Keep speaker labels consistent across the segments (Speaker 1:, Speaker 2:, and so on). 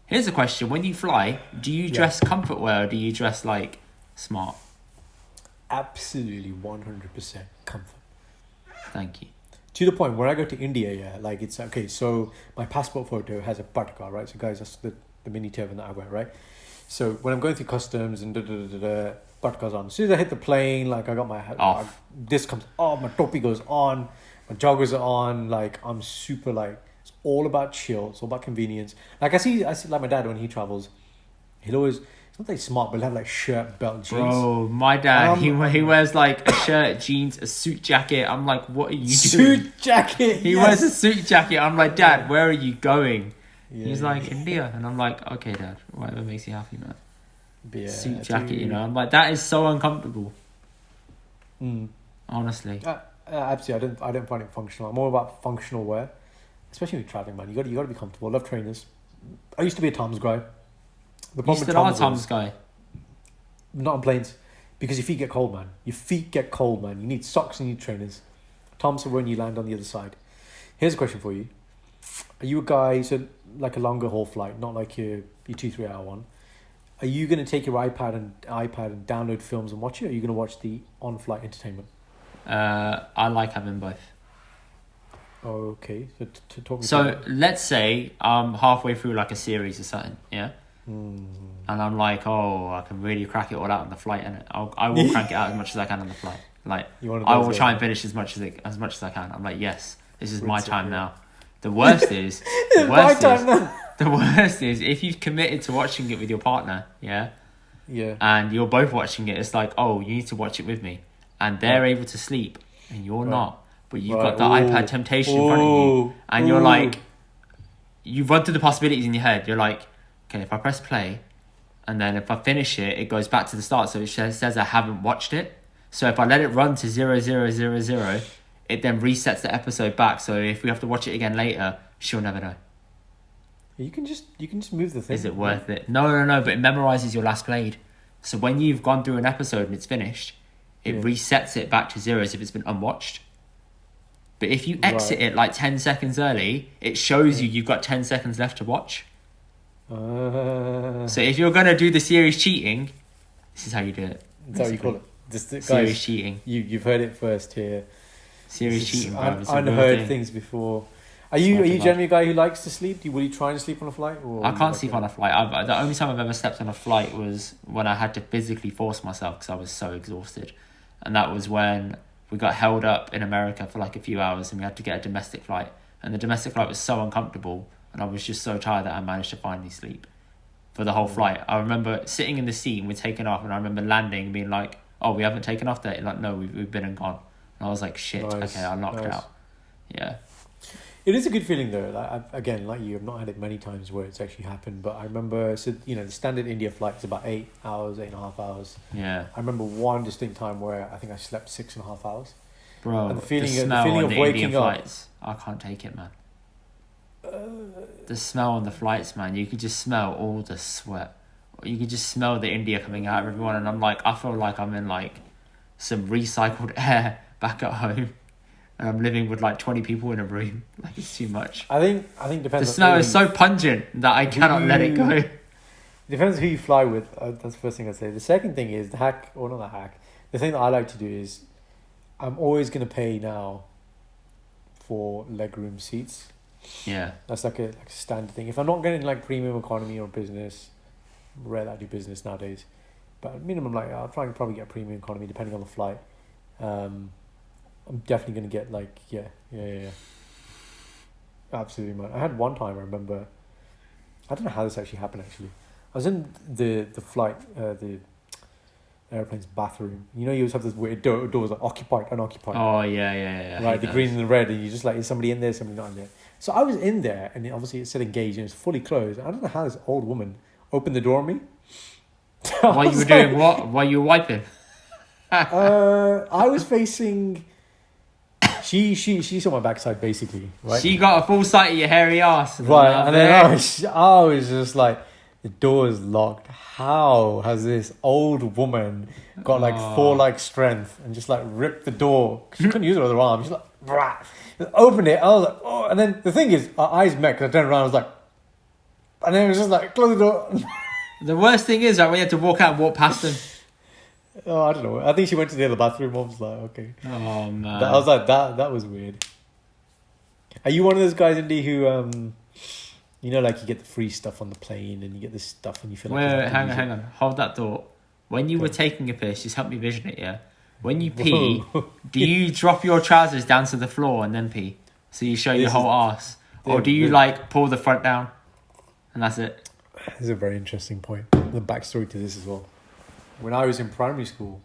Speaker 1: Here's a question: when you fly, do you dress comfort wear or do you dress like smart?
Speaker 2: Absolutely 100% comfort.
Speaker 1: Thank you.
Speaker 2: To the point where I go to India, yeah, like it's okay. So my passport photo has a patka, right? So guys, that's the mini turban that I wear, right? So when I'm going through customs and patka's on. As soon as I hit the plane, like I got my head
Speaker 1: Off.
Speaker 2: this comes off, my topi goes on, my joggers are on. Like I'm super like it's all about chill. It's all about convenience. Like I see like my dad when he travels, he'll always. It's not that he's smart, but he'll have like shirt, belt, jeans.
Speaker 1: Bro, my dad, he wears like a shirt, jeans, a suit jacket. I'm like, what are you doing?
Speaker 2: Suit jacket.
Speaker 1: He wears a suit jacket. I'm like, Dad, where are you going?
Speaker 2: Yeah.
Speaker 1: He's like, India. And I'm like, okay, Dad, whatever makes you happy, man.
Speaker 2: Yeah,
Speaker 1: Suit jacket, you know. I'm like, that is so uncomfortable.
Speaker 2: Mm.
Speaker 1: Honestly.
Speaker 2: Absolutely, I don't find it functional. I'm all about functional wear, especially when you're traveling, man. You got to be comfortable. I love trainers. I used to be a Tom's guy. The
Speaker 1: You still are a Tom's guy.
Speaker 2: Not on planes, because your feet get cold, man. Your feet get cold, man. You need socks and you need trainers. Tom's are when you land on the other side. Here's a question for you: are you a guy so like a longer haul flight, not like your 2-3 hour one? Are you going to take your iPad and download films and watch it, or are you going to watch the on-flight entertainment?
Speaker 1: I like having both.
Speaker 2: Okay, so to talk.
Speaker 1: So let's say I'm halfway through like a series or something, yeah. And I'm like, oh, I can really crack it all out on the flight, and I will crank it out as much as I can on the flight. Like I will try and finish as much as I can. I'm like, yes, this is my time now. The worst is the worst is if you've committed to watching it with your partner, yeah, and you're both watching it. It's like, oh, you need to watch it with me, and they're able to sleep, and you're not. But you've got the iPad temptation in front of you, and you're like, you run through the possibilities in your head. You're like, okay, if I press play, and then if I finish it, it goes back to the start. So it says I haven't watched it. So if I let it run to 0000, it then resets the episode back. So if we have to watch it again later, she'll never know.
Speaker 2: You can just move the thing.
Speaker 1: Is it worth it? No. But it memorizes your last played. So when you've gone through an episode and it's finished, it resets it back to 0 as if it's been unwatched. But if you exit it like 10 seconds early, it shows you've got 10 seconds left to watch. So if you're going to do the series cheating, this is how you do it.
Speaker 2: That's how you call it.
Speaker 1: Series cheating.
Speaker 2: You've heard it first here.
Speaker 1: Series cheating, bro.
Speaker 2: Unheard things before. Are you generally a guy who likes to sleep? Will you try and sleep on a flight?
Speaker 1: I can't sleep on a flight. The only time I've ever slept on a flight was when I had to physically force myself because I was so exhausted. And that was when we got held up in America for like a few hours and we had to get a domestic flight. And the domestic flight was so uncomfortable and I was just so tired that I managed to finally sleep for the whole flight. I remember sitting in the seat and we're taking off and I remember landing and being like, oh, we haven't taken off there? Like, no, we've been and gone. And I was like, shit, okay, I knocked out. Yeah.
Speaker 2: It is a good feeling though. Like, again, like you, I've not had it many times where it's actually happened, but I remember, the standard India flight is about 8 hours, 8.5 hours.
Speaker 1: Yeah.
Speaker 2: I remember one distinct time where I think I slept 6.5 hours.
Speaker 1: Bro,
Speaker 2: and the feeling
Speaker 1: of
Speaker 2: waking
Speaker 1: Indian
Speaker 2: up.
Speaker 1: Flights, I can't take it, man. The smell on the flights, man. You could just smell all the sweat. You could just smell the India coming out of everyone, and I'm like, I feel like I'm in like some recycled air back at home. And I'm living with like 20 people in a room. Like it's too much.
Speaker 2: I think depends.
Speaker 1: The smell is so pungent that I cannot let it go.
Speaker 2: Depends who you fly with. That's the first thing I'd say. The second thing is the hack, or not the hack. The thing that I like to do is, I'm always gonna pay now for legroom seats.
Speaker 1: Yeah.
Speaker 2: That's like a standard thing. If I'm not getting like premium economy or business, rare that I do business nowadays, but minimum like I'll try and probably get premium economy depending on the flight. I'm definitely going to get like, yeah. Absolutely, man. I had one time, I remember, I don't know how this actually happened actually. I was in the flight, the airplane's bathroom. You know, you always have this weird doors like occupied, unoccupied.
Speaker 1: Oh, yeah.
Speaker 2: Right, the green and the red, and you just like, is somebody in there, somebody not in there. So I was in there, and obviously it said engaged, and it was fully closed. I don't know how this old woman opened the door on me.
Speaker 1: While you were doing what? While you were wiping?
Speaker 2: I was facing... She saw my backside basically, right?
Speaker 1: She got a full sight of your hairy ass.
Speaker 2: Right, and then I was just like, the door is locked. How has this old woman got like Thor-like strength and just like ripped the door? Cause she couldn't use her other arm. She's like, rah, opened it. I was like, oh, and then the thing is, our eyes met because I turned around. I was like, And then it was just like, close the door.
Speaker 1: The worst thing is that we had to walk out and walk past them.
Speaker 2: Oh, I don't know. I think she went to the other bathroom. I was like, okay.
Speaker 1: Oh man.
Speaker 2: I was like, that was weird. Are you one of those guys, Indy, who you know, like you get the free stuff on the plane and you get this stuff and you feel like...
Speaker 1: Wait, hang on. Hold that thought. When you were taking a piss, just help me vision it, yeah? When you pee, do you drop your trousers down to the floor and then pee? So you show your whole arse? Or do you like pull the front down and that's it?
Speaker 2: This is a very interesting point. The backstory to this as well. When I was in primary school,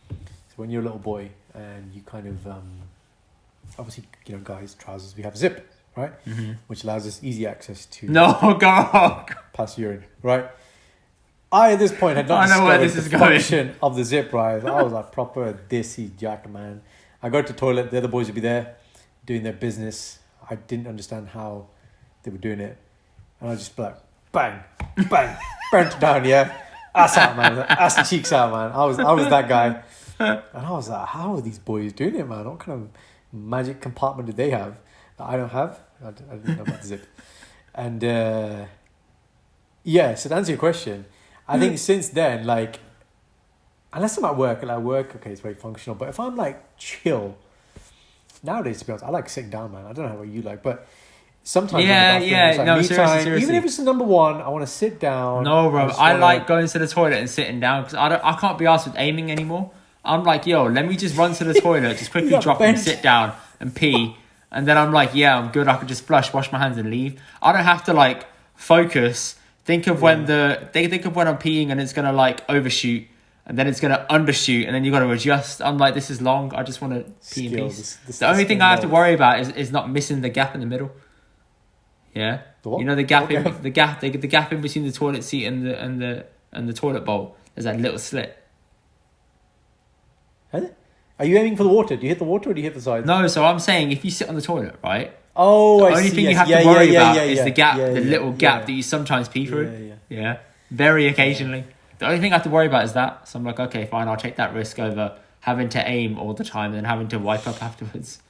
Speaker 2: so when you're a little boy and you kind of... obviously, you know, guys, trousers, we have a zip, right?
Speaker 1: Mm-hmm.
Speaker 2: Which allows us easy access to...
Speaker 1: No, God!
Speaker 2: Past urine, right? I, at this point, had not discovered the function of the zip, right? I was like proper dissy jack, man. I go to the toilet, the other boys would be there doing their business. I didn't understand how they were doing it. And I just be like, bang, bang, burnt down, yeah? Ass out, man. Ass and cheeks out, man. I was that guy. And I was like, how are these boys doing it, man? What kind of magic compartment do they have that I don't have? I didn't know about the zip. And yeah, so to answer your question, I think since then, like, unless I'm at work, okay, it's very functional. But if I'm like chill, nowadays, to be honest, I like sitting down, man. I don't know how you like, but sometimes
Speaker 1: seriously.
Speaker 2: Even if it's the number one, I want to sit down.
Speaker 1: No, bro, I like going to the toilet and sitting down because I can't be asked with aiming anymore. I'm like, yo, let me just run to the toilet, just quickly drop and sit down and pee. And then I'm like, yeah, I'm good. I could just flush, wash my hands and leave. I don't have to like focus. Think of when I'm peeing and it's going to like overshoot and then it's going to undershoot and then you got to adjust. I'm like, this is long. I just want to pee in peace. The only thing I have to worry about is not missing the gap in the middle. Yeah. You know, the gap in between the toilet seat and the toilet bowl. There's that little slit.
Speaker 2: Are you aiming for the water? Do you hit the water or do you hit the side?
Speaker 1: No, so I'm saying if you sit on the toilet, right?
Speaker 2: Oh,
Speaker 1: the only thing you have to worry about is the gap, the little gap that you sometimes pee through. Yeah. Very occasionally. The only thing I have to worry about is that. So I'm like, okay, fine, I'll take that risk over having to aim all the time and then having to wipe up afterwards.